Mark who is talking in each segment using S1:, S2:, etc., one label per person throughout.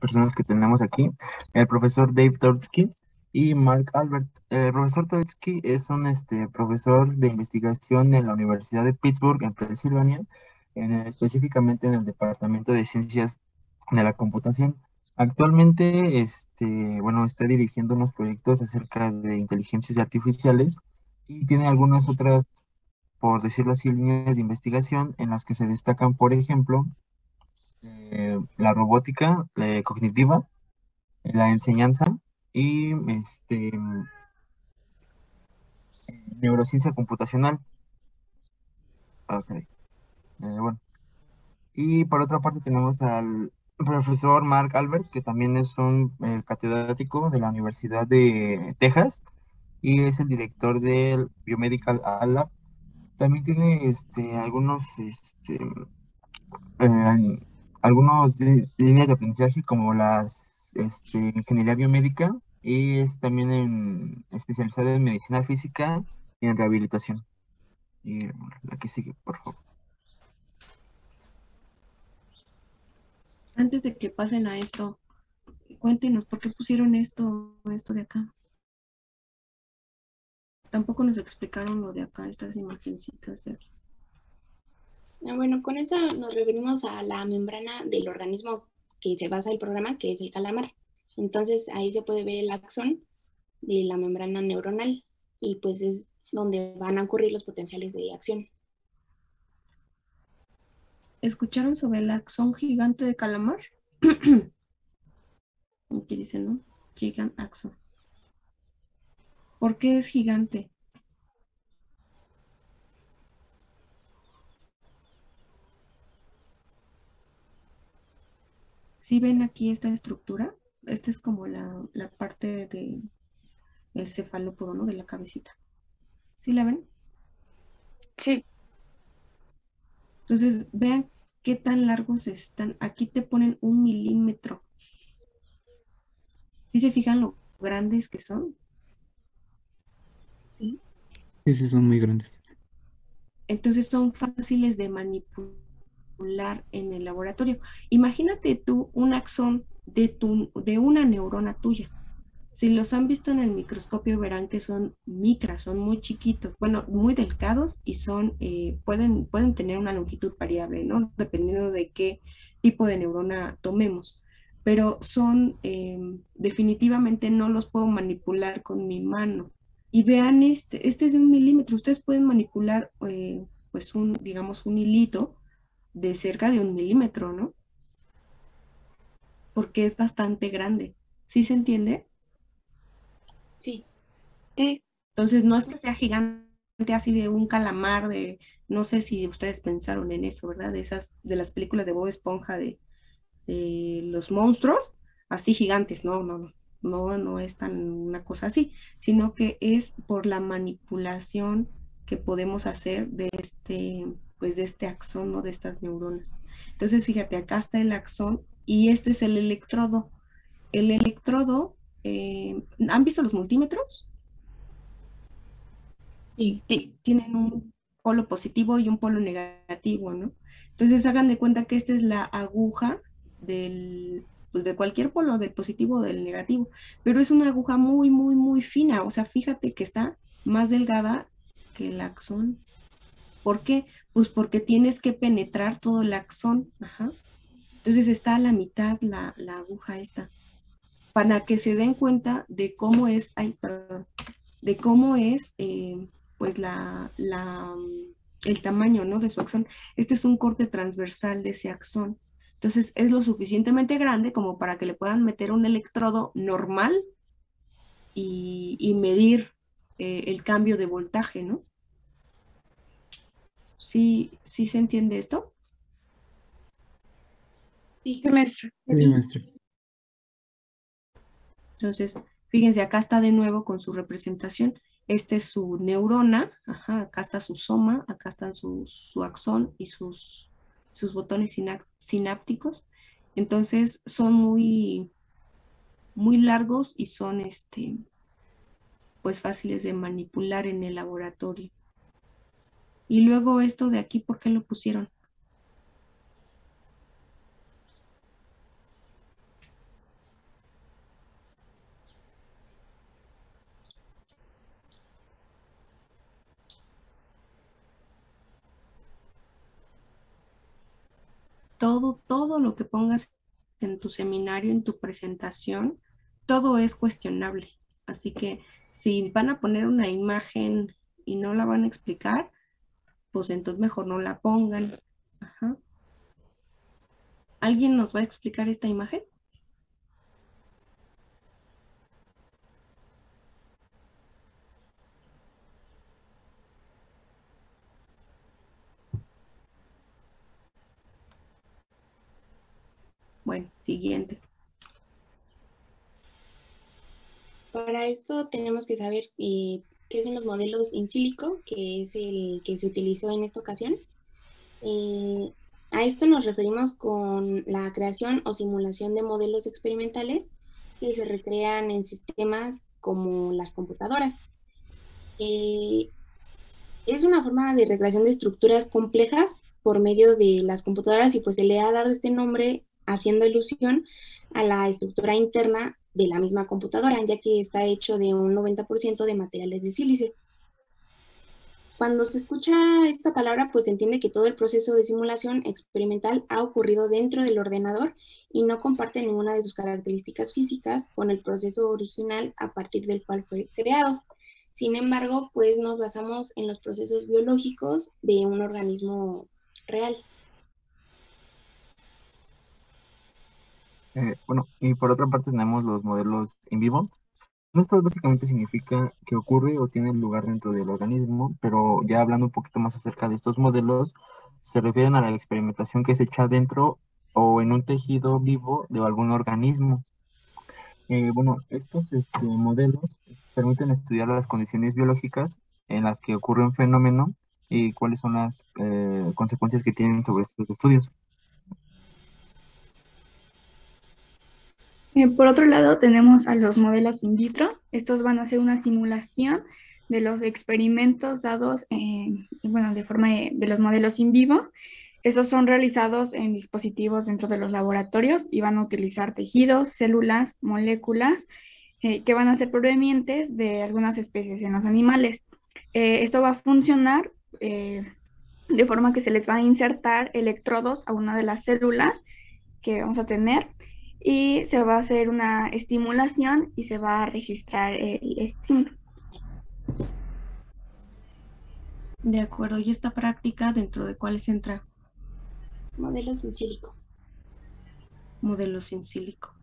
S1: personas que tenemos aquí, el profesor Dave Tortsky y Mark Albert. El profesor Tortsky es un profesor de investigación en la Universidad de Pittsburgh, en Pensilvania, específicamente en el Departamento de Ciencias de la Computación. Actualmente, bueno, está dirigiendo unos proyectos acerca de inteligencias artificiales y tiene algunas otras, por decirlo así, líneas de investigación en las que se destacan, por ejemplo, la robótica cognitiva, la enseñanza y neurociencia computacional. Ok, bueno. Y por otra parte tenemos al profesor Mark Albert, que también es un catedrático de la Universidad de Texas y es el director del Biomedical Lab. También tiene eh, algunos líneas de aprendizaje como las ingeniería biomédica y es también especializado en medicina física y en rehabilitación. Y la que sigue, por favor.
S2: Antes de que pasen a esto, cuéntenos por qué pusieron esto de acá. Tampoco nos explicaron lo de acá, estas imagencitas de aquí.
S3: Bueno, con eso nos referimos a la membrana del organismo que se basa el programa, que es el calamar. Entonces ahí se puede ver el axón de la membrana neuronal y pues es donde van a ocurrir los potenciales de acción.
S2: ¿Escucharon sobre el axón gigante de calamar? Aquí dice, ¿no? Gigant axon. ¿Por qué es gigante? ¿Sí ven aquí esta estructura? Esta es como la parte del cefalópodo, ¿no? De la cabecita. ¿Sí la ven?
S4: Sí.
S2: Entonces, vean qué tan largos están. Aquí te ponen 1 milímetro. ¿Sí se fijan lo grandes que son?
S3: ¿Sí?
S1: Sí, son muy grandes.
S2: Entonces son fáciles de manipular en el laboratorio. Imagínate tú un axón de una neurona tuya. Si los han visto en el microscopio verán que son micras, son muy chiquitos, bueno, muy delgados y pueden tener una longitud variable, ¿no? Dependiendo de qué tipo de neurona tomemos. Pero definitivamente no los puedo manipular con mi mano. Y vean este es de 1 milímetro. Ustedes pueden manipular, pues, digamos, un hilito de cerca de 1 milímetro, ¿no? Porque es bastante grande. ¿Sí se entiende?
S3: Sí.
S4: Sí.
S2: Entonces, no es que sea gigante así de un calamar, no sé si ustedes pensaron en eso, ¿verdad? De las películas de Bob Esponja de los monstruos, así gigantes, no es tan una cosa así, sino que es por la manipulación que podemos hacer pues de este axón, ¿no? De estas neuronas. Entonces, fíjate, acá está el axón y este es el electrodo. El electrodo, ¿han visto los multímetros?
S3: Sí.
S2: Tienen un polo positivo y un polo negativo, ¿no? Entonces hagan de cuenta que esta es la aguja pues de cualquier polo, del positivo o del negativo, pero es una aguja muy, muy, muy fina, o sea, fíjate que está más delgada que el axón. ¿Por qué? Pues porque tienes que penetrar todo el axón, ajá. Entonces está a la mitad la aguja esta, para que se den cuenta de cómo es, ay, perdón, de cómo es pues el tamaño, ¿no? De su axón. Este es un corte transversal de ese axón. Entonces es lo suficientemente grande como para que le puedan meter un electrodo normal y medir el cambio de voltaje, ¿no? ¿Sí se entiende esto?
S3: Sí.
S4: Sí, maestra.
S1: Sí, maestra.
S2: Entonces, fíjense, acá está de nuevo con su representación. Este es su neurona, ajá, acá está su soma, acá están su axón y sus botones sinápticos. Entonces, son muy, muy largos y son pues fáciles de manipular en el laboratorio. Y luego esto de aquí, ¿por qué lo pusieron? todo lo que pongas en tu seminario, en tu presentación, todo es cuestionable. Así que si van a poner una imagen y no la van a explicar, pues entonces mejor no la pongan. Ajá. ¿Alguien nos va a explicar esta imagen? Bueno, siguiente.
S3: Para esto tenemos que saber qué son los modelos in silico, que es el que se utilizó en esta ocasión. A esto nos referimos con la creación o simulación de modelos experimentales que se recrean en sistemas como las computadoras. Es una forma de recreación de estructuras complejas por medio de las computadoras y pues se le ha dado este nombre haciendo alusión a la estructura interna de la misma computadora, ya que está hecho de un 90% de materiales de sílice. Cuando se escucha esta palabra, pues se entiende que todo el proceso de simulación experimental ha ocurrido dentro del ordenador y no comparte ninguna de sus características físicas con el proceso original a partir del cual fue creado. Sin embargo, pues nos basamos en los procesos biológicos de un organismo real.
S1: Bueno, y por otra parte tenemos los modelos in vivo. Esto básicamente significa que ocurre o tiene lugar dentro del organismo, pero ya hablando un poquito más acerca de estos modelos, se refieren a la experimentación que se echa dentro o en un tejido vivo de algún organismo. Bueno, estos modelos permiten estudiar las condiciones biológicas en las que ocurre un fenómeno y cuáles son las consecuencias que tienen sobre estos estudios.
S5: Por otro lado, tenemos a los modelos in vitro. Estos van a ser una simulación de los experimentos dados de forma de los modelos in vivo. Estos son realizados en dispositivos dentro de los laboratorios y van a utilizar tejidos, células, moléculas que van a ser provenientes de algunas especies en los animales. Esto va a funcionar de forma que se les va a insertar electrodos a una de las células que vamos a tener y se va a hacer una estimulación y se va a registrar el estímulo.
S2: De acuerdo, ¿y esta práctica dentro de cuáles entra?
S3: Modelos in silico.
S2: Modelos in silico.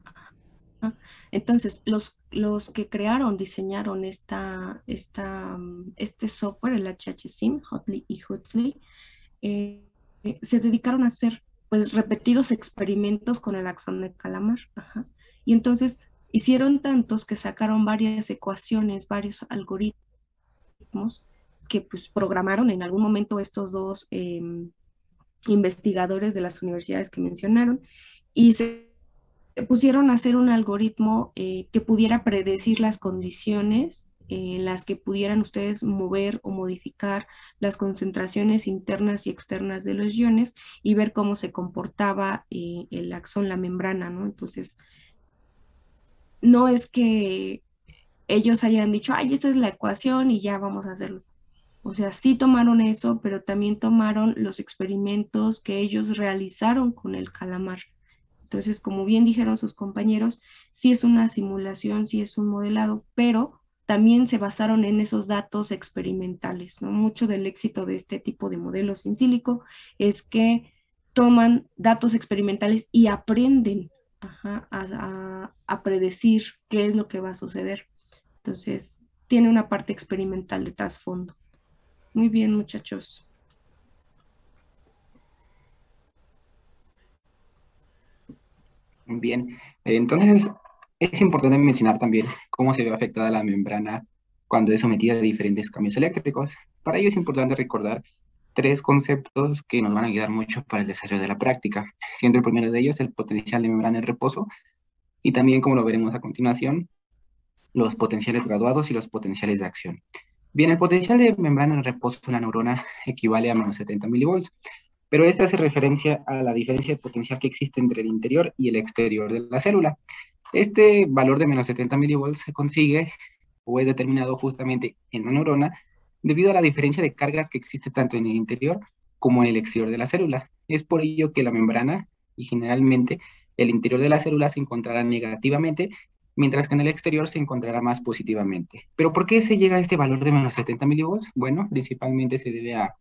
S2: Entonces, los que crearon, diseñaron este software, el HHSIM, Hotley y Huxley, se dedicaron a hacer pues repetidos experimentos con el axón de calamar. Ajá. Y entonces hicieron tantos que sacaron varias ecuaciones, varios algoritmos que pues programaron en algún momento estos dos investigadores de las universidades que mencionaron y se pusieron a hacer un algoritmo que pudiera predecir las condiciones en las que pudieran ustedes mover o modificar las concentraciones internas y externas de los iones y ver cómo se comportaba el axón, la membrana, ¿no? Entonces, no es que ellos hayan dicho, ay, esta es la ecuación y ya vamos a hacerlo. O sea, sí tomaron eso, pero también tomaron los experimentos que ellos realizaron con el calamar. Entonces, como bien dijeron sus compañeros, sí es una simulación, sí es un modelado, pero también se basaron en esos datos experimentales, ¿no? Mucho del éxito de este tipo de modelos in silico es que toman datos experimentales y aprenden a predecir qué es lo que va a suceder. Entonces, tiene una parte experimental de trasfondo. Muy bien, muchachos.
S6: Bien, entonces es importante mencionar también cómo se ve afectada la membrana cuando es sometida a diferentes cambios eléctricos. Para ello es importante recordar tres conceptos que nos van a ayudar mucho para el desarrollo de la práctica, siendo el primero de ellos el potencial de membrana en reposo y también, como lo veremos a continuación, los potenciales graduados y los potenciales de acción. Bien, el potencial de membrana en reposo de la neurona equivale a menos 70 milivolts, pero esta hace referencia a la diferencia de potencial que existe entre el interior y el exterior de la célula. Este valor de menos 70 milivolts se consigue o es determinado justamente en la neurona debido a la diferencia de cargas que existe tanto en el interior como en el exterior de la célula. Es por ello que la membrana y generalmente el interior de la célula se encontrará negativamente, mientras que en el exterior se encontrará más positivamente. ¿Pero por qué se llega a este valor de menos 70 milivolts? Bueno, principalmente se debe a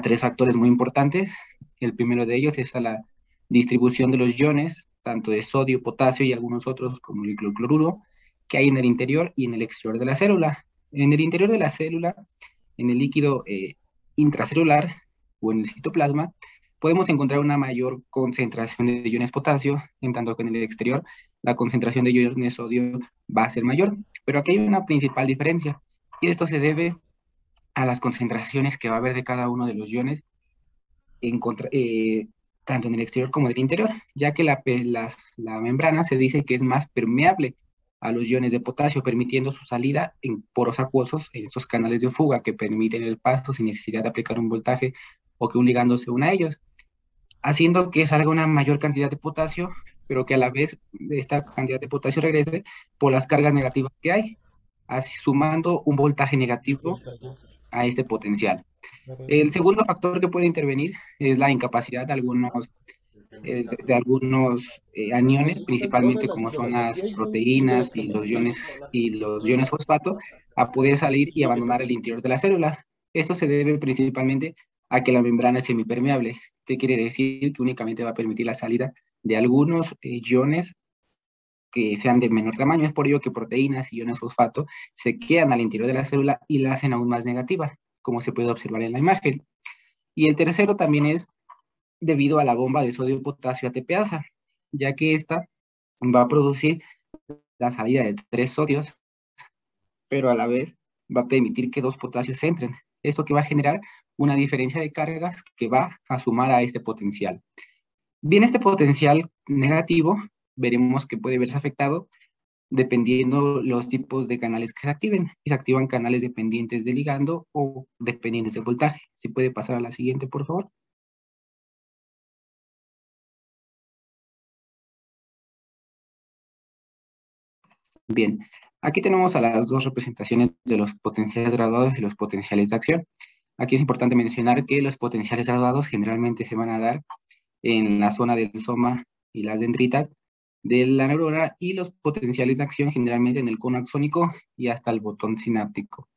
S6: tres factores muy importantes. El primero de ellos es a la distribución de los iones, tanto de sodio, potasio y algunos otros como el cloruro, que hay en el interior y en el exterior de la célula. En el interior de la célula, en el líquido intracelular o en el citoplasma, podemos encontrar una mayor concentración de iones potasio, en tanto que en el exterior la concentración de iones sodio va a ser mayor. Pero aquí hay una principal diferencia, y esto se debe a las concentraciones que va a haber de cada uno de los iones, tanto en el exterior como en el interior, ya que la membrana se dice que es más permeable a los iones de potasio, permitiendo su salida en poros acuosos, en esos canales de fuga que permiten el paso sin necesidad de aplicar un voltaje o que un ligando se una a ellos, haciendo que salga una mayor cantidad de potasio, pero que a la vez esta cantidad de potasio regrese por las cargas negativas que hay, así sumando un voltaje negativo a este potencial. El segundo factor que puede intervenir es la incapacidad de algunos aniones, principalmente como son las proteínas y los iones fosfato, a poder salir y abandonar el interior de la célula. Esto se debe principalmente a que la membrana es semipermeable, que quiere decir que únicamente va a permitir la salida de algunos iones que sean de menor tamaño. Es por ello que proteínas y iones fosfato se quedan al interior de la célula y la hacen aún más negativa, como se puede observar en la imagen. Y el tercero también es debido a la bomba de sodio-potasio ATPasa, ya que esta va a producir la salida de 3 sodios, pero a la vez va a permitir que 2 potasios entren. Esto que va a generar una diferencia de cargas que va a sumar a este potencial. Bien, este potencial negativo veremos que puede verse afectado dependiendo los tipos de canales que se activen. Si se activan canales dependientes de ligando o dependientes de voltaje. ¿Se puede pasar a la siguiente, por favor? Bien, aquí tenemos a las dos representaciones de los potenciales graduados y los potenciales de acción. Aquí es importante mencionar que los potenciales graduados generalmente se van a dar en la zona del soma y las dendritas de la neurona, y los potenciales de acción generalmente en el cono axónico y hasta el botón sináptico.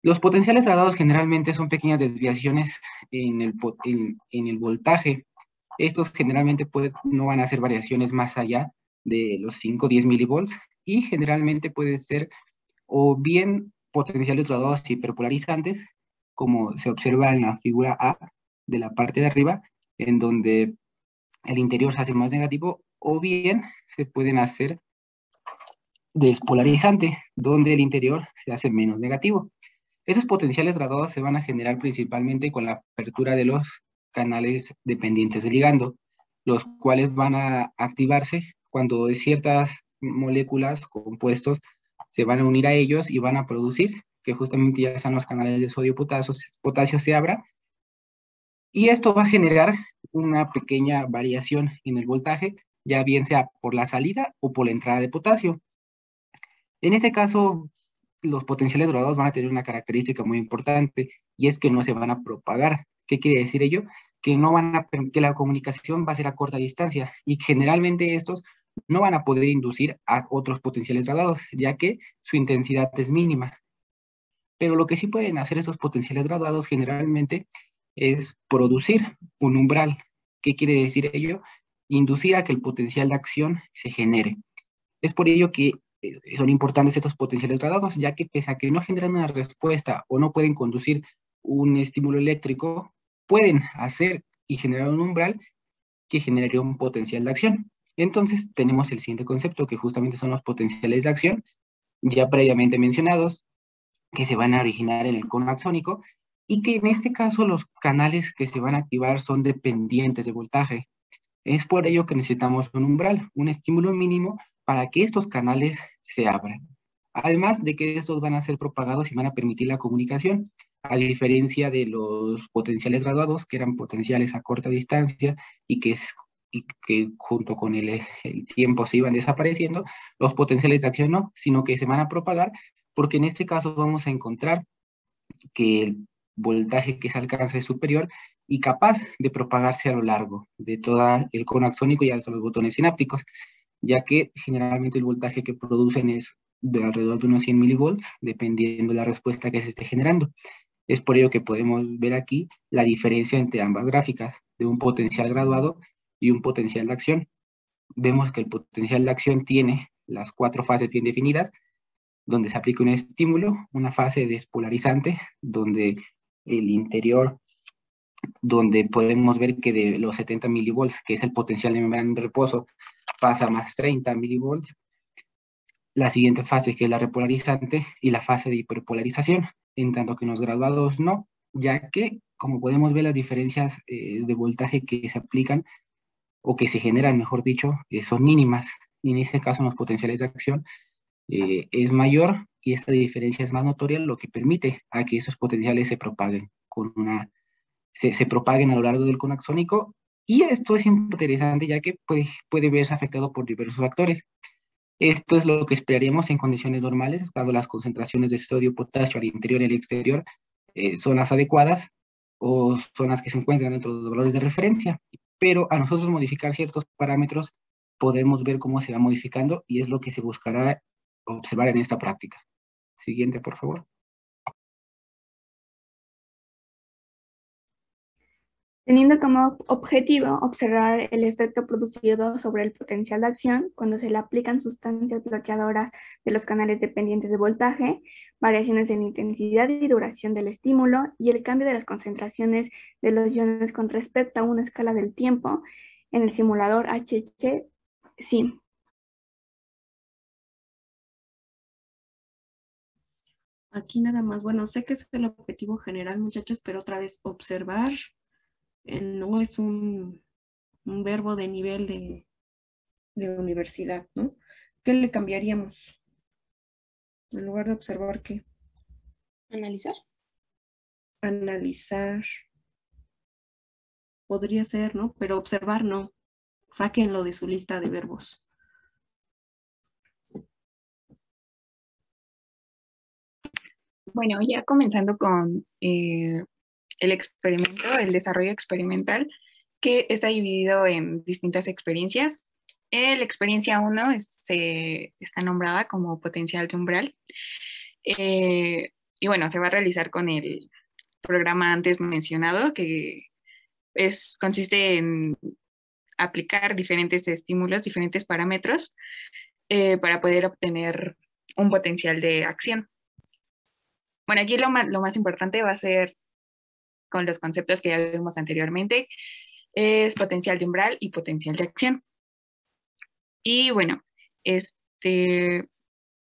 S6: Los potenciales graduados generalmente son pequeñas desviaciones en el voltaje. Estos generalmente no van a ser variaciones más allá de los 5 o 10 milivolts, y generalmente pueden ser o bien potenciales graduados hiperpolarizantes, como se observa en la figura A de la parte de arriba, en donde el interior se hace más negativo, o bien se pueden hacer despolarizante, donde el interior se hace menos negativo. Esos potenciales graduados se van a generar principalmente con la apertura de los canales dependientes de ligando, los cuales van a activarse cuando ciertas moléculas, compuestos, se van a unir a ellos y van a producir que justamente ya sean los canales de sodio-potasio se abran, y esto va a generar una pequeña variación en el voltaje, ya bien sea por la salida o por la entrada de potasio. En este caso, los potenciales graduados van a tener una característica muy importante, y es que no se van a propagar. ¿Qué quiere decir ello? Que la comunicación va a ser a corta distancia, y generalmente estos no van a poder inducir a otros potenciales graduados, ya que su intensidad es mínima. Pero lo que sí pueden hacer esos potenciales graduados generalmente es producir un umbral. ¿Qué quiere decir ello? Inducir a que el potencial de acción se genere. Es por ello que son importantes estos potenciales graduados, ya que pese a que no generan una respuesta o no pueden conducir un estímulo eléctrico, pueden hacer y generar un umbral que generaría un potencial de acción. Entonces tenemos el siguiente concepto, que justamente son los potenciales de acción, ya previamente mencionados, que se van a originar en el cono axónico, y que en este caso los canales que se van a activar son dependientes de voltaje. Es por ello que necesitamos un umbral, un estímulo mínimo para que estos canales se abran. Además de que estos van a ser propagados y van a permitir la comunicación, a diferencia de los potenciales graduados, que eran potenciales a corta distancia y que junto con el tiempo se iban desapareciendo. Los potenciales de acción no, sino que se van a propagar, porque en este caso vamos a encontrar que el voltaje que se alcanza es superior y capaz de propagarse a lo largo de todo el cono axónico y hasta los botones sinápticos, ya que generalmente el voltaje que producen es de alrededor de unos 100 milivolts, dependiendo de la respuesta que se esté generando. Es por ello que podemos ver aquí la diferencia entre ambas gráficas, de un potencial graduado y un potencial de acción. Vemos que el potencial de acción tiene las 4 fases bien definidas, donde se aplica un estímulo, una fase despolarizante, donde el interior, donde podemos ver que de los 70 milivolts, que es el potencial de membrana en reposo, pasa a más 30 milivolts. La siguiente fase, que es la repolarizante, y la fase de hiperpolarización, en tanto que en los graduados no, ya que, como podemos ver, las diferencias de voltaje que se aplican, o que se generan, mejor dicho, son mínimas. Y en ese caso, en los potenciales de acción, es mayor, y esta diferencia es más notoria, lo que permite a que esos potenciales se propaguen se propaguen a lo largo del cono axónico, y esto es interesante ya que puede verse afectado por diversos factores. Esto es lo que esperaríamos en condiciones normales, cuando las concentraciones de sodio, potasio al interior y al exterior son las adecuadas, o son las que se encuentran dentro de los valores de referencia. Pero a nosotros modificar ciertos parámetros, podemos ver cómo se va modificando, y es lo que se buscará observar en esta práctica. Siguiente, por favor.
S5: Teniendo como objetivo observar el efecto producido sobre el potencial de acción cuando se le aplican sustancias bloqueadoras de los canales dependientes de voltaje, variaciones en intensidad y duración del estímulo y el cambio de las concentraciones de los iones con respecto a una escala del tiempo en el simulador HC-SIM.
S2: Aquí nada más, bueno, sé que es el objetivo general, muchachos, pero otra vez observar no es un verbo de nivel de universidad, ¿no? ¿Qué le cambiaríamos? En lugar de observar, ¿qué?
S3: Analizar.
S2: Analizar. Podría ser, ¿no? Pero observar no. Sáquenlo de su lista de verbos.
S7: Bueno, ya comenzando con el experimento, el desarrollo experimental, que está dividido en distintas experiencias. La experiencia 1 está nombrada como potencial de umbral. Y bueno, se va a realizar con el programa antes mencionado, que consiste en aplicar diferentes estímulos, diferentes parámetros, para poder obtener un potencial de acción. Bueno, aquí lo más importante va a ser con los conceptos que ya vimos anteriormente, es potencial de umbral y potencial de acción. Y bueno,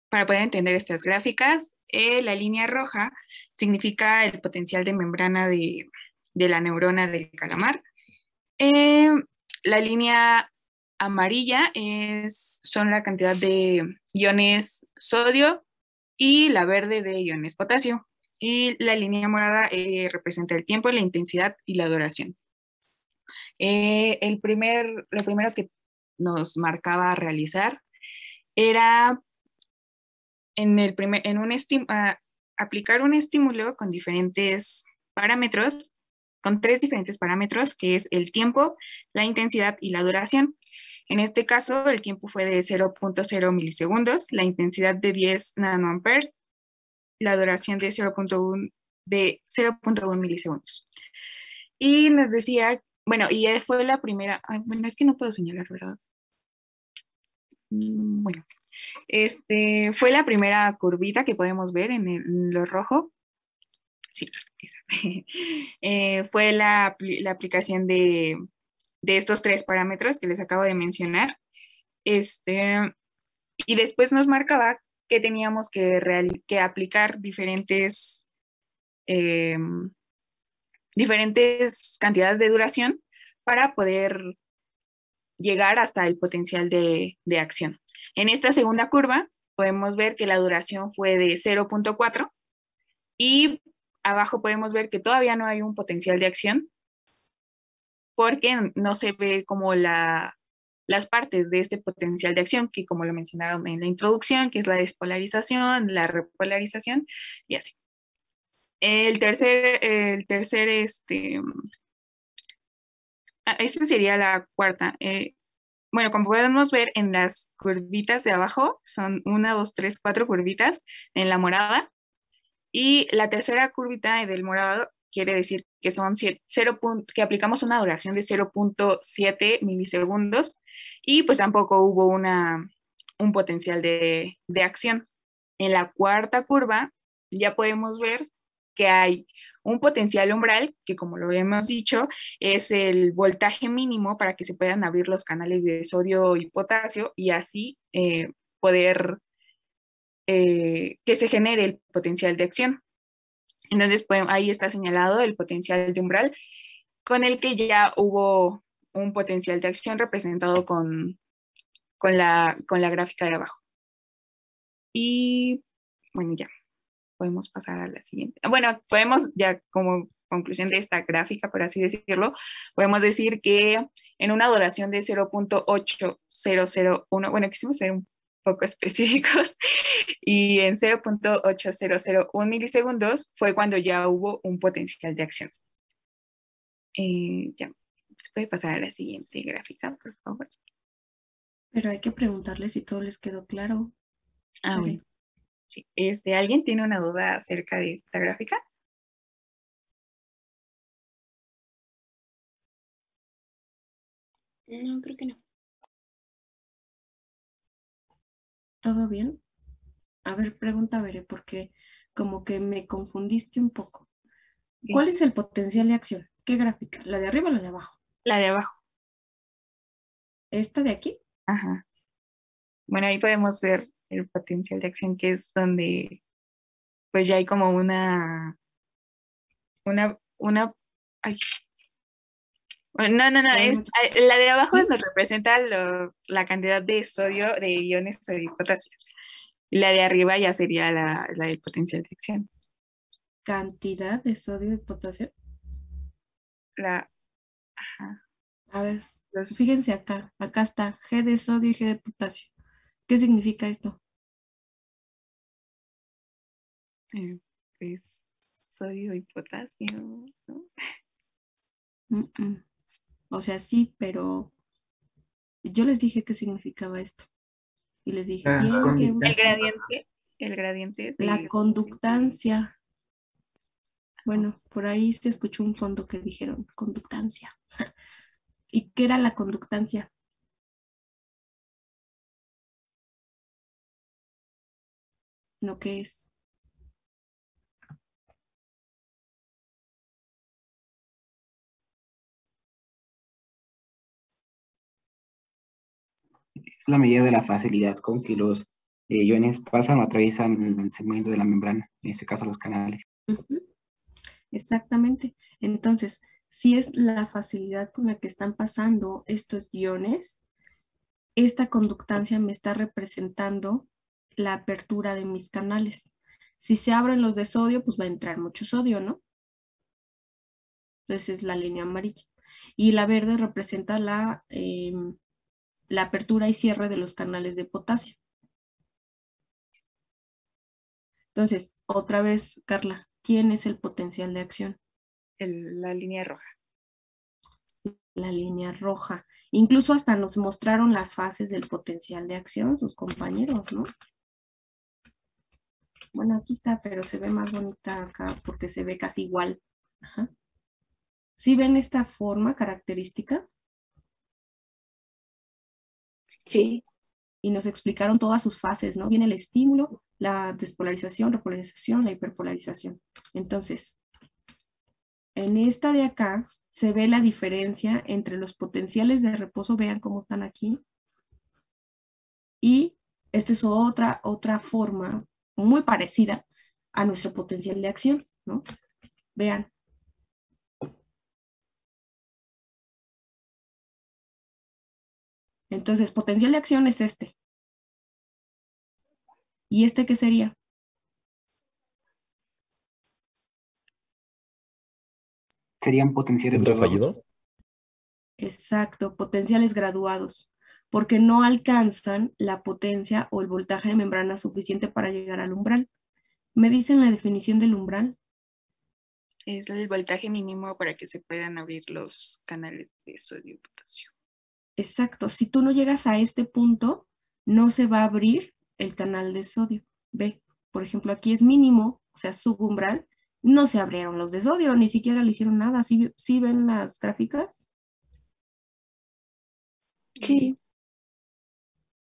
S7: para poder entender estas gráficas, la línea roja significa el potencial de membrana de la neurona del calamar. La línea amarilla son la cantidad de iones sodio y la verde de iones potasio. Y la línea morada representa el tiempo, la intensidad y la duración. Lo primero que nos marcaba realizar era aplicar un estímulo con diferentes parámetros, con 3 diferentes parámetros, que es el tiempo, la intensidad y la duración. En este caso, el tiempo fue de 0.0 milisegundos, la intensidad de 10 nanoamperes, la duración de 0.1 milisegundos. Y nos decía, bueno, y fue la primera, bueno, es que no puedo señalar, ¿verdad? Bueno, fue la primera curvita que podemos ver en lo rojo. Sí, esa. Fue la aplicación de estos 3 parámetros que les acabo de mencionar. Y después nos marcaba que teníamos que aplicar diferentes cantidades de duración para poder llegar hasta el potencial de acción. En esta segunda curva podemos ver que la duración fue de 0.4 y abajo podemos ver que todavía no hay un potencial de acción porque no se ve como las partes de este potencial de acción, que como lo mencionaron en la introducción, que es la despolarización, la repolarización y así. El tercer Esta sería la cuarta. Bueno, como podemos ver en las curvitas de abajo, son 1, 2, 3, 4 curvitas en la morada. Y la tercera curvita del morado quiere decir que son que aplicamos una duración de 0.7 milisegundos y pues tampoco hubo un potencial de acción. En la cuarta curva ya podemos ver que hay un potencial umbral, que como lo hemos dicho, es el voltaje mínimo para que se puedan abrir los canales de sodio y potasio y así poder que se genere el potencial de acción. Entonces, pues, ahí está señalado el potencial de umbral, con el que ya hubo un potencial de acción representado con la gráfica de abajo. Y bueno, ya podemos pasar a la siguiente. Bueno, podemos ya como conclusión de esta gráfica, por así decirlo, podemos decir que en una duración de 0.8001, bueno, quisimos ser un poco específicos, y en 0.8001 milisegundos fue cuando ya hubo un potencial de acción. Ya, pues puede pasar a la siguiente gráfica, por favor.
S2: Pero hay que preguntarles si todo les quedó claro.
S7: Bueno. Sí. ¿Alguien tiene una duda acerca de esta gráfica?
S3: No, creo que no.
S2: ¿Todo bien? A ver, pregunta, Veré, porque como que me confundiste un poco. ¿Cuál es el potencial de acción? ¿Qué gráfica? ¿La de arriba o la de abajo?
S7: La de abajo.
S2: ¿Esta de aquí?
S7: Ajá. Bueno, ahí podemos ver el potencial de acción, que es donde pues ya hay como ay. Bueno, no, la de abajo
S2: ¿Sí?
S7: nos representa la cantidad de sodio, de iones sodio y potasio. Y la de arriba ya sería la del potencial de acción.
S2: ¿Cantidad de sodio y potasio?
S7: Ajá.
S2: A ver, fíjense acá está G de sodio y G de potasio. ¿Qué significa esto?
S7: Pues sodio y potasio, ¿no?
S2: O sea, sí, pero yo les dije qué significaba esto. Y les dije, tienen que buscar
S7: el gradiente de
S2: la conductancia. Bueno, por ahí se escuchó un fondo que dijeron conductancia. ¿Y qué era la conductancia? ¿No qué es?
S6: Es la medida de la facilidad con que los iones pasan o atraviesan el segmento de la membrana, en este caso los canales.
S2: Exactamente. Entonces, si es la facilidad con la que están pasando estos iones, esta conductancia me está representando la apertura de mis canales. Si se abren los de sodio, pues va a entrar mucho sodio, ¿no? Entonces es la línea amarilla. Y la verde representa la apertura y cierre de los canales de potasio. Entonces, otra vez, Carla, ¿quién es el potencial de acción?
S7: La línea roja.
S2: La línea roja. Incluso hasta nos mostraron las fases del potencial de acción, sus compañeros, ¿no? Bueno, aquí está, pero se ve más bonita acá porque se ve casi igual. Ajá. ¿Sí ven esta forma característica?
S4: Sí.
S2: Y nos explicaron todas sus fases, ¿no? Viene el estímulo, la despolarización, repolarización, la hiperpolarización. Entonces, en esta de acá se ve la diferencia entre los potenciales de reposo, vean cómo están aquí, y esta es otra forma muy parecida a nuestro potencial de acción, ¿no? Vean. Entonces, potencial de acción es este. ¿Y este qué sería?
S6: Serían potenciales
S8: ¿Punto
S6: graduados.
S8: fallido?
S2: Exacto, potenciales graduados, porque no alcanzan la potencia o el voltaje de membrana suficiente para llegar al umbral. ¿Me dicen la definición del umbral?
S7: Es el voltaje mínimo para que se puedan abrir los canales de sodio y potasio.
S2: Exacto, si tú no llegas a este punto, no se va a abrir el canal de sodio. Ve, por ejemplo, aquí es mínimo, o sea, subumbral, no se abrieron los de sodio, ni siquiera le hicieron nada. ¿Sí ven las gráficas?
S4: Sí,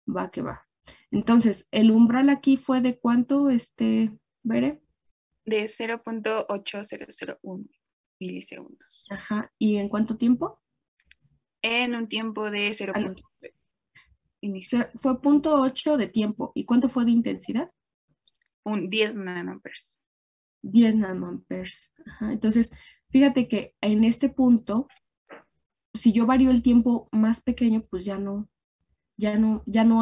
S2: Va que va. Entonces, el umbral aquí fue de cuánto, Bere?
S7: De 0.8001 milisegundos.
S2: Ajá, ¿y en cuánto tiempo?
S7: En un tiempo de 0.9 inicio.
S2: Fue 0.8 de tiempo. ¿Y cuánto fue de intensidad?
S7: Un 10 nanoamperes.
S2: 10 nanoamperes. Ajá, entonces, fíjate que en este punto, si yo varío el tiempo más pequeño, pues ya no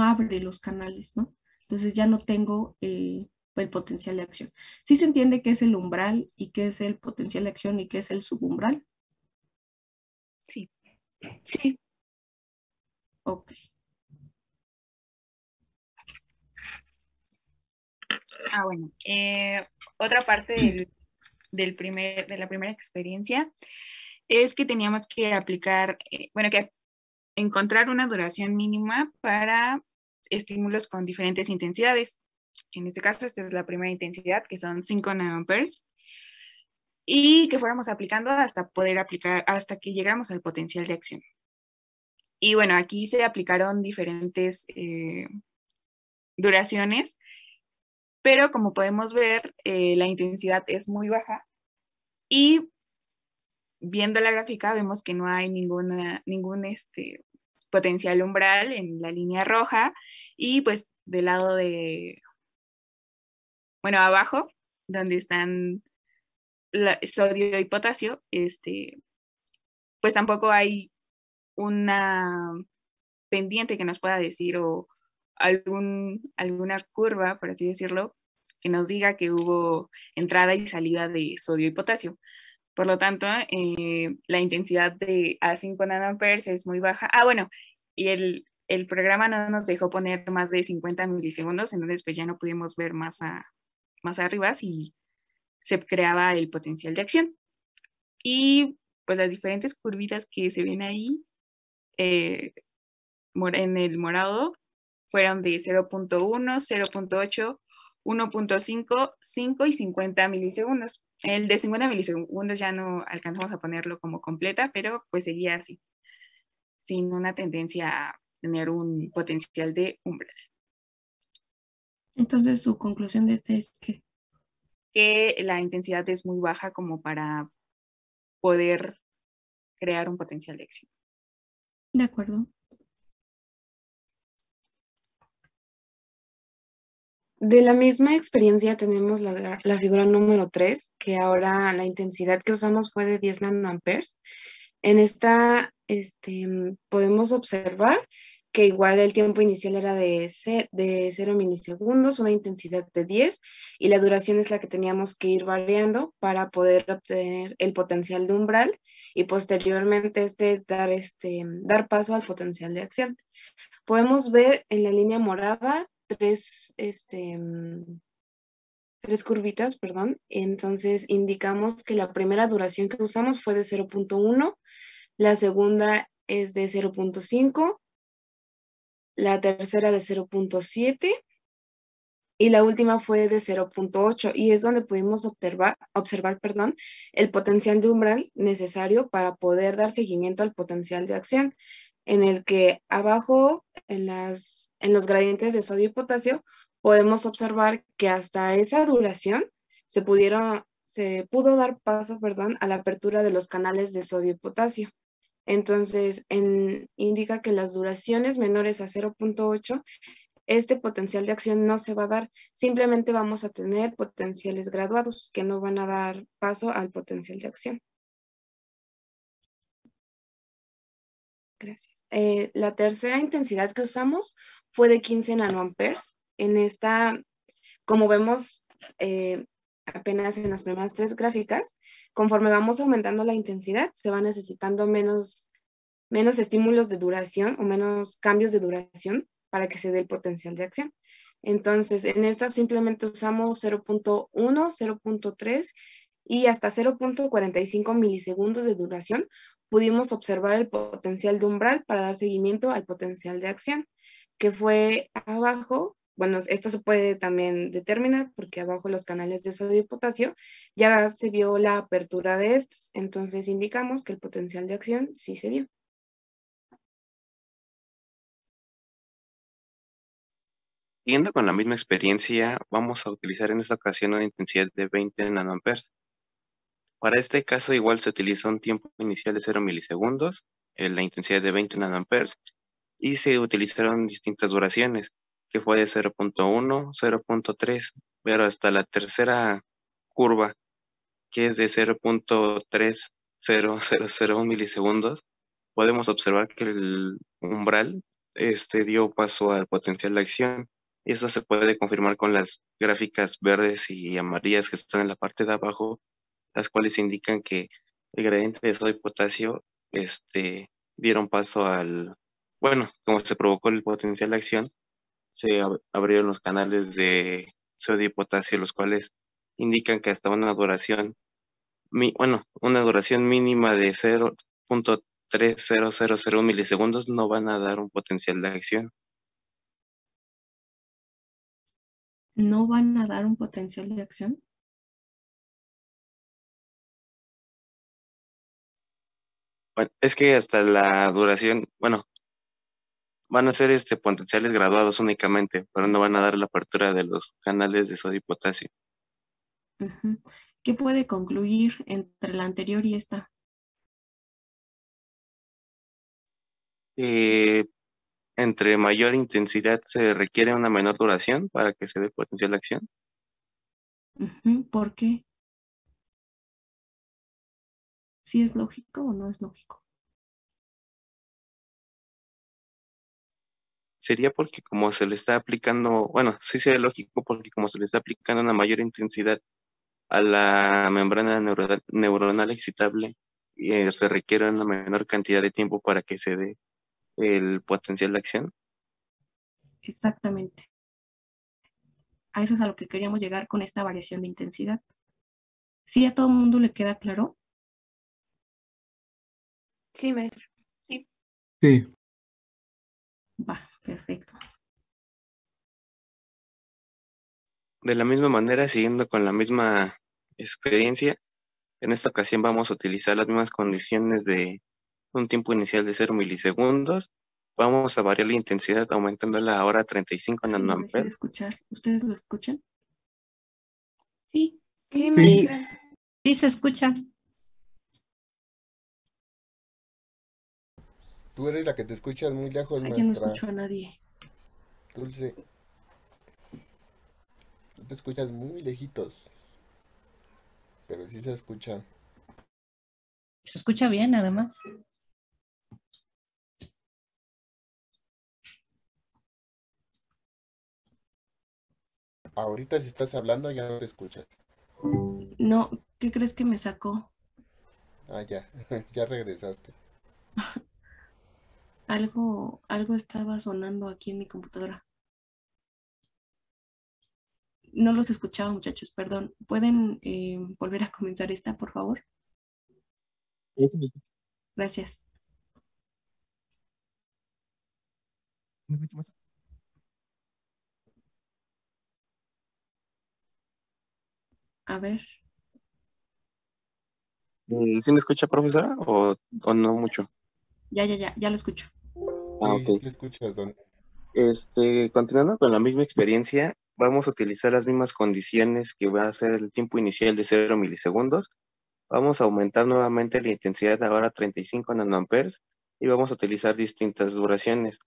S2: abre los canales, ¿no? Entonces ya no tengo el potencial de acción. ¿Sí se entiende qué es el umbral y qué es el potencial de acción y qué es el subumbral?
S7: Sí.
S4: sí.
S2: Ok.
S7: Bueno. Otra parte de la primera experiencia es que teníamos que aplicar, que encontrar una duración mínima para estímulos con diferentes intensidades. En este caso, esta es la primera intensidad, que son 5 nanoamperes, y que fuéramos aplicando hasta que llegáramos al potencial de acción. Y bueno, aquí se aplicaron diferentes duraciones, pero como podemos ver, la intensidad es muy baja y viendo la gráfica vemos que no hay ningún potencial umbral en la línea roja, y pues del lado abajo, donde están sodio y potasio, pues tampoco hay una pendiente que nos pueda decir, o alguna curva, por así decirlo, que nos diga que hubo entrada y salida de sodio y potasio. Por lo tanto, la intensidad de a 5 nanoamperes es muy baja. Bueno, y el programa no nos dejó poner más de 50 milisegundos, entonces pues ya no pudimos ver más arriba si se creaba el potencial de acción. Y pues las diferentes curvitas que se ven ahí en el morado fueron de 0.1, 0.8, 1.5, 5 y 50 milisegundos. El de 50 milisegundos ya no alcanzamos a ponerlo como completa, pero pues seguía así, sin una tendencia a tener un potencial de umbral.
S2: Entonces, su conclusión de este es
S7: que la intensidad es muy baja como para poder crear un potencial de acción.
S2: de acuerdo.
S4: De la misma experiencia tenemos la figura número 3, que ahora la intensidad que usamos fue de 10 nanoamperes. En esta podemos observar que igual el tiempo inicial era de 0 milisegundos, una intensidad de 10, y la duración es la que teníamos que ir variando para poder obtener el potencial de umbral y posteriormente dar paso al potencial de acción. Podemos ver en la línea morada tres curvitas, perdón. Entonces indicamos que la primera duración que usamos fue de 0.1, la segunda es de 0.5, la tercera de 0.7 y la última fue de 0.8, y es donde pudimos observar, el potencial de umbral necesario para poder dar seguimiento al potencial de acción, en el que abajo en los gradientes de sodio y potasio podemos observar que hasta esa duración se pudo dar paso, a la apertura de los canales de sodio y potasio. Entonces, indica que las duraciones menores a 0.8, este potencial de acción no se va a dar, simplemente vamos a tener potenciales graduados que no van a dar paso al potencial de acción. Gracias. La tercera intensidad que usamos fue de 15 nanoamperes. En esta, como vemos apenas en las primeras 3 gráficas, conforme vamos aumentando la intensidad, se va necesitando menos estímulos de duración o menos cambios de duración para que se dé el potencial de acción. Entonces, en esta simplemente usamos 0.1, 0.3 y hasta 0.45 milisegundos de duración pudimos observar el potencial de umbral para dar seguimiento al potencial de acción, que fue abajo. Bueno, esto se puede también determinar porque abajo los canales de sodio y potasio ya se vio la apertura de estos, entonces indicamos que el potencial de acción sí se dio.
S8: Siguiendo con la misma experiencia, vamos a utilizar en esta ocasión una intensidad de 20 nanoamperes. Para este caso igual se utiliza un tiempo inicial de 0 milisegundos, la intensidad de 20 nanoamperes, y se utilizaron distintas duraciones, que fue de 0.1, 0.3, pero hasta la tercera curva, que es de 0.3001 milisegundos, podemos observar que el umbral dio paso al potencial de acción. Y eso se puede confirmar con las gráficas verdes y amarillas que están en la parte de abajo, las cuales indican que el gradiente de sodio y potasio dieron paso bueno, como se provocó el potencial de acción, se abrieron los canales de sodio y potasio, los cuales indican que hasta una duración, una duración mínima de 0.30001 milisegundos no van a dar un potencial de acción.
S2: ¿No van a dar un potencial de acción?
S8: Bueno, es que hasta la duración, van a ser potenciales graduados únicamente, pero no van a dar la apertura de los canales de sodio y potasio.
S2: Ujú. ¿Qué puede concluir entre la anterior y esta?
S8: Entre mayor intensidad se requiere una menor duración para que se dé potencial de acción.
S2: Ujú. ¿Por qué? ¿Sí es lógico o no es lógico?
S8: Sería porque como se le está aplicando, sí sería lógico porque como se le está aplicando una mayor intensidad a la membrana neuronal excitable, se requiere una menor cantidad de tiempo para que se dé el potencial de acción.
S2: Exactamente. A eso es a lo que queríamos llegar con esta variación de intensidad. ¿Sí a todo el mundo le queda claro?
S4: Sí, maestra.
S3: Sí.
S1: Sí.
S2: Va, perfecto.
S8: De la misma manera, siguiendo con la misma experiencia, en esta ocasión vamos a utilizar las mismas condiciones de un tiempo inicial de 0 milisegundos. Vamos a variar la intensidad aumentándola ahora a 35
S2: Ay, lo dejé de
S8: nanoamperes.
S2: escuchar. ¿Ustedes lo escuchan?
S3: Sí.
S4: Sí,
S9: Y
S4: maestra.
S9: sí se escucha.
S10: Tú eres la que te escuchas muy lejos,
S2: Ay, ya no
S10: maestra.
S2: escucho a nadie.
S10: Dulce. Tú te escuchas muy lejitos. Pero sí se escucha.
S9: Se escucha bien, además.
S10: Ahorita si estás hablando ya no te escuchas.
S2: No, ¿qué crees que me sacó?
S10: Ah, ya. Ya regresaste.
S2: Algo estaba sonando aquí en mi computadora. No los escuchaba, muchachos, perdón. ¿Pueden volver a comenzar esta, por favor?
S8: ¿Sí
S2: Gracias.
S8: me escucha más?
S2: A ver.
S8: ¿Sí me escucha, profesora, o no mucho?
S2: Ya lo escucho.
S8: Ah,
S10: Sí, sí
S8: ok.
S10: te escuchas, don.
S8: Continuando con la misma experiencia, vamos a utilizar las mismas condiciones que va a ser el tiempo inicial de 0 milisegundos. Vamos a aumentar nuevamente la intensidad ahora a 35 nanoamperes y vamos a utilizar distintas duraciones.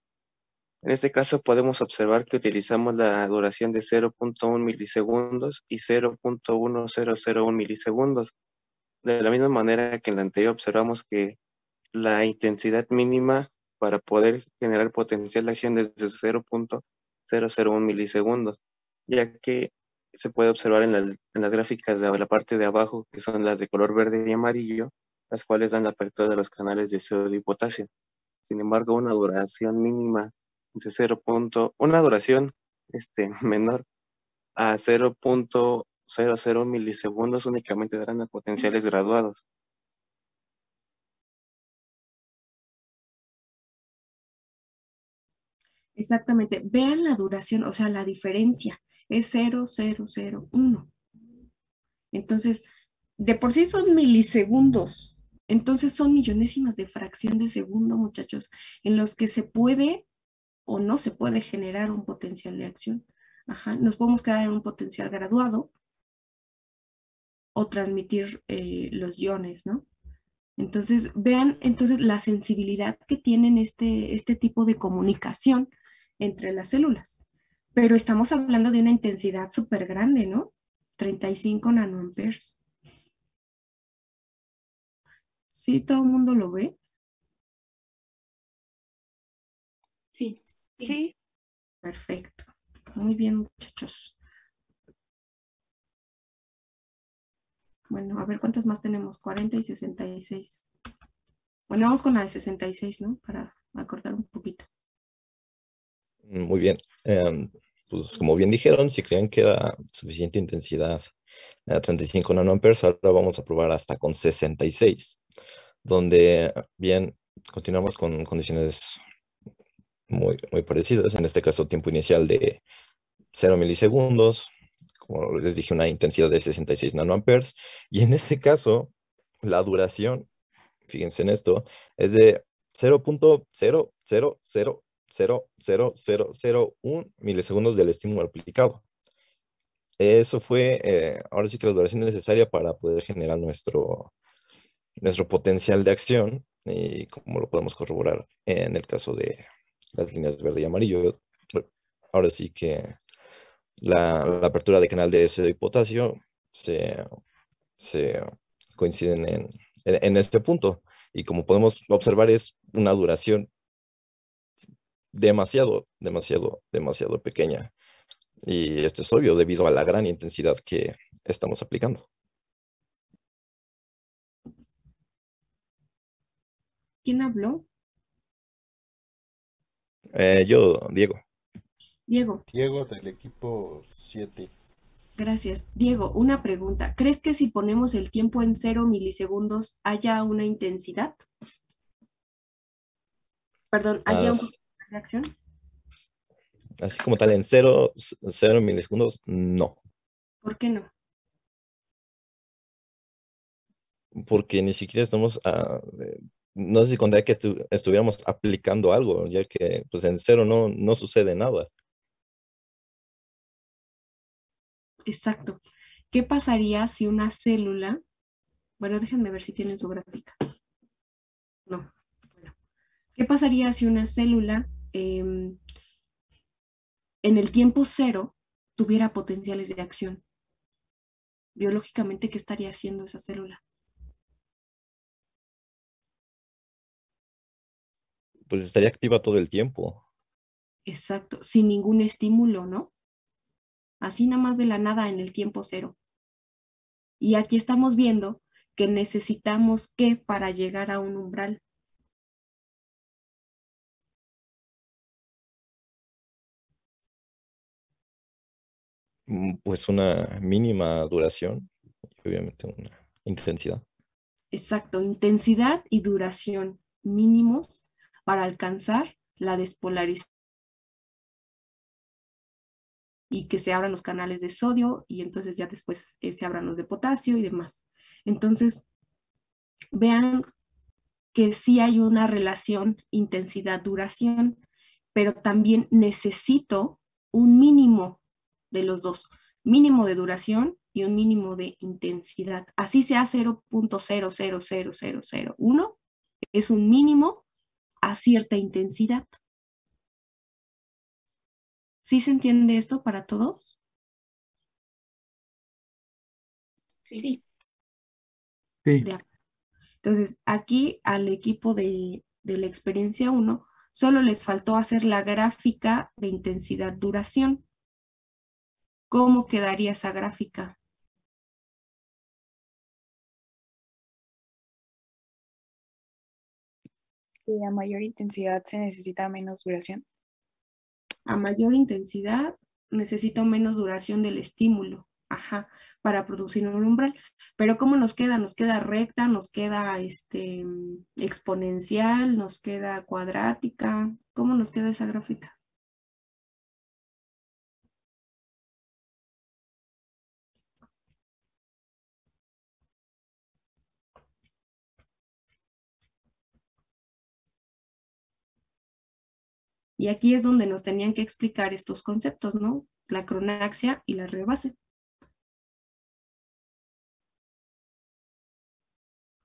S8: En este caso podemos observar que utilizamos la duración de 0.1 milisegundos y 0.1001 milisegundos. De la misma manera que en la anterior observamos que la intensidad mínima para poder generar potencial de acción es de 0.001 milisegundos, ya que se puede observar en las gráficas de la parte de abajo, que son las de color verde y amarillo, las cuales dan la apertura de los canales de sodio y potasio. Sin embargo, una duración mínima una duración menor a 0.00 milisegundos únicamente darán a potenciales graduados.
S2: Exactamente. Vean la duración, o sea, la diferencia es 0.001. Entonces, de por sí son milisegundos. Entonces son millonésimas de fracción de segundo, muchachos, en los que se puede o no se puede generar un potencial de acción. Ajá. Nos podemos quedar en un potencial graduado o transmitir los iones, ¿no? Entonces, vean entonces la sensibilidad que tienen este tipo de comunicación entre las células. Pero estamos hablando de una intensidad súper grande, ¿no? 35 nanoamperes. ¿Sí todo el mundo lo ve?
S3: Sí.
S4: Sí.
S2: Perfecto. Muy bien, muchachos. Bueno, a ver cuántas más tenemos. 40 y 66. Bueno, vamos con la de 66, ¿no? Para acortar un poquito.
S11: Muy bien. Pues como bien dijeron, si creían que era suficiente intensidad a 35 nanoamperes, ahora vamos a probar hasta con 66, donde bien continuamos con condiciones muy parecidas. En este caso, tiempo inicial de 0 milisegundos, como les dije, una intensidad de 66 nanoamperes. Y en este caso, la duración, fíjense en esto, es de 0.0000001 milisegundos del estímulo aplicado. Eso fue, ahora sí que la duración necesaria para poder generar nuestro potencial de acción, y como lo podemos corroborar en el caso de las líneas verde y amarillo. Ahora sí que la apertura de canal de sodio y potasio se coinciden en este punto. Y como podemos observar, es una duración demasiado pequeña. Y esto es obvio debido a la gran intensidad que estamos aplicando.
S2: ¿Quién habló?
S11: Yo, Diego.
S2: Diego.
S10: Diego del equipo 7.
S2: Gracias. Diego, una pregunta. ¿Crees que si ponemos el tiempo en 0 milisegundos haya una intensidad? Perdón, ¿haya una reacción?
S11: Así como tal, en 0 milisegundos, no.
S2: ¿Por qué no?
S11: Porque ni siquiera estamos, no sé si contar que estuviéramos aplicando algo, ya que pues en 0 no sucede nada.
S2: Exacto. ¿Qué pasaría si una célula, bueno, déjenme ver si tienen su gráfica. No. Bueno. ¿Qué pasaría si una célula en el tiempo 0 tuviera potenciales de acción? Biológicamente, ¿qué estaría haciendo esa célula?
S11: Pues estaría activa todo el tiempo.
S2: Exacto, sin ningún estímulo, ¿no? Así nada más de la nada en el tiempo 0. Y aquí estamos viendo que necesitamos ¿qué para llegar a un umbral?
S11: Pues una mínima duración y obviamente una intensidad.
S2: Exacto, intensidad y duración mínimos para alcanzar la despolarización y que se abran los canales de sodio y entonces ya después se abran los de potasio y demás. Entonces, vean que sí hay una relación intensidad-duración, pero también necesito un mínimo de los dos, mínimo de duración y un mínimo de intensidad. Así sea 0.000001, es un mínimo a cierta intensidad. ¿Sí se entiende esto para todos?
S3: Sí.
S1: Sí.
S2: Entonces, aquí al equipo de la experiencia 1, solo les faltó hacer la gráfica de intensidad-duración. ¿Cómo quedaría esa gráfica?
S7: A mayor intensidad se necesita menos duración.
S2: A mayor intensidad necesito menos duración del estímulo. Ajá, para producir un umbral. Pero ¿cómo nos queda? Nos queda recta, nos queda exponencial, nos queda cuadrática. ¿Cómo nos queda esa gráfica? Y aquí es donde nos tenían que explicar estos conceptos, ¿no? La cronaxia y la rebase.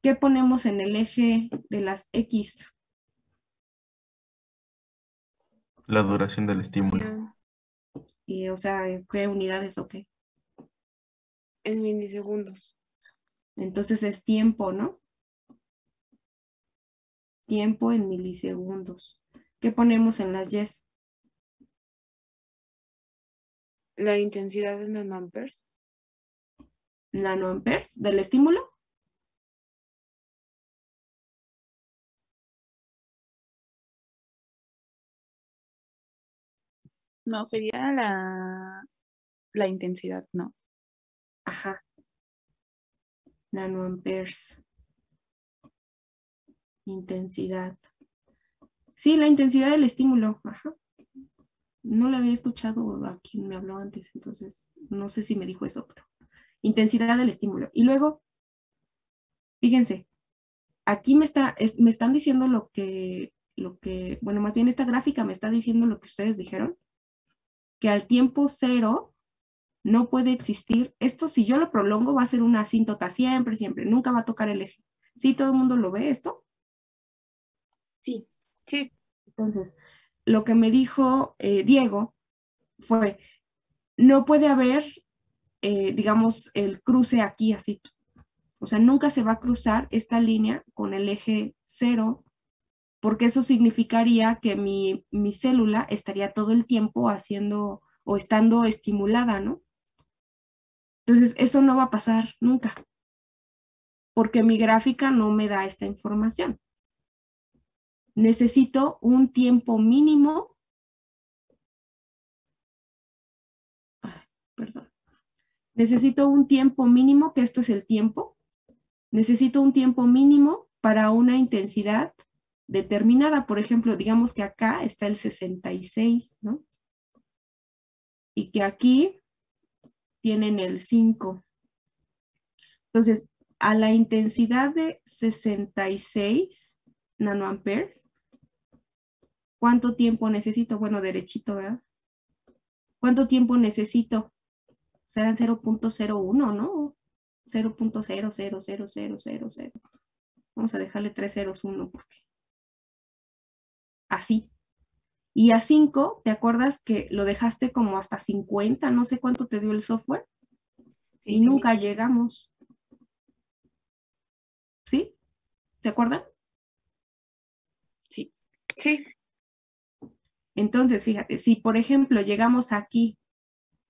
S2: ¿Qué ponemos en el eje de las X?
S12: La duración del estímulo.
S2: Y, o sea, ¿qué unidades o qué?
S4: En milisegundos.
S2: Entonces es tiempo, ¿no? Tiempo en milisegundos. ¿Qué ponemos en las Y's?
S4: La intensidad en nanoamperes.
S2: ¿Nanoamperes del estímulo?
S7: No, sería la intensidad, ¿no?
S2: Ajá. Nanoamperes. Intensidad. Sí, la intensidad del estímulo. Ajá. No le había escuchado a quien me habló antes, entonces no sé si me dijo eso, pero intensidad del estímulo. Y luego, fíjense, aquí me están diciendo bueno, más bien esta gráfica me está diciendo lo que ustedes dijeron, que al tiempo cero no puede existir. Esto, si yo lo prolongo, va a ser una asíntota siempre, siempre, nunca va a tocar el eje. ¿Sí todo el mundo lo ve esto?
S3: Sí.
S4: Sí.
S2: Entonces, lo que me dijo Diego fue, no puede haber, digamos, el cruce aquí así. O sea, nunca se va a cruzar esta línea con el eje 0, porque eso significaría que mi célula estaría todo el tiempo haciendo o estando estimulada, ¿no? Entonces, eso no va a pasar nunca, porque mi gráfica no me da esta información. Necesito un tiempo mínimo. Perdón. Necesito un tiempo mínimo, que esto es el tiempo. Necesito un tiempo mínimo para una intensidad determinada. Por ejemplo, digamos que acá está el 66, ¿no? Y que aquí tienen el 5. Entonces, a la intensidad de 66 nanoamperes, ¿cuánto tiempo necesito? Bueno, derechito, ¿verdad? ¿Cuánto tiempo necesito? Serán 0.01, ¿no? 0.000000. Vamos a dejarle 3 ceros 1 porque así. Y a 5, ¿te acuerdas que lo dejaste como hasta 50? No sé cuánto te dio el software.
S7: Sí,
S2: Y
S7: sí,
S2: nunca llegamos. ¿Sí? ¿Se acuerdan?
S7: Sí.
S4: Sí.
S2: Entonces, fíjate, si por ejemplo llegamos aquí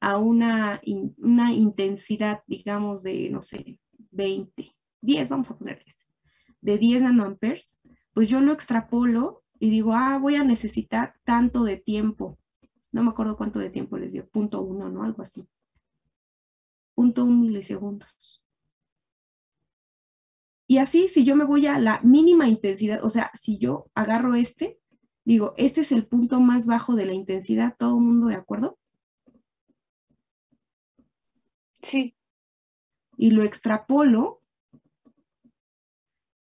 S2: a una intensidad, digamos, de, no sé, 20, 10, vamos a poner 10, de 10 nanoamperes, pues yo lo extrapolo y digo, voy a necesitar tanto de tiempo. No me acuerdo cuánto de tiempo les dio, 0.1, ¿no? Algo así. 0.1 milisegundos. Y así, si yo me voy a la mínima intensidad, o sea, si yo agarro digo, este es el punto más bajo de la intensidad, ¿todo el mundo de acuerdo?
S4: Sí.
S2: Y lo extrapolo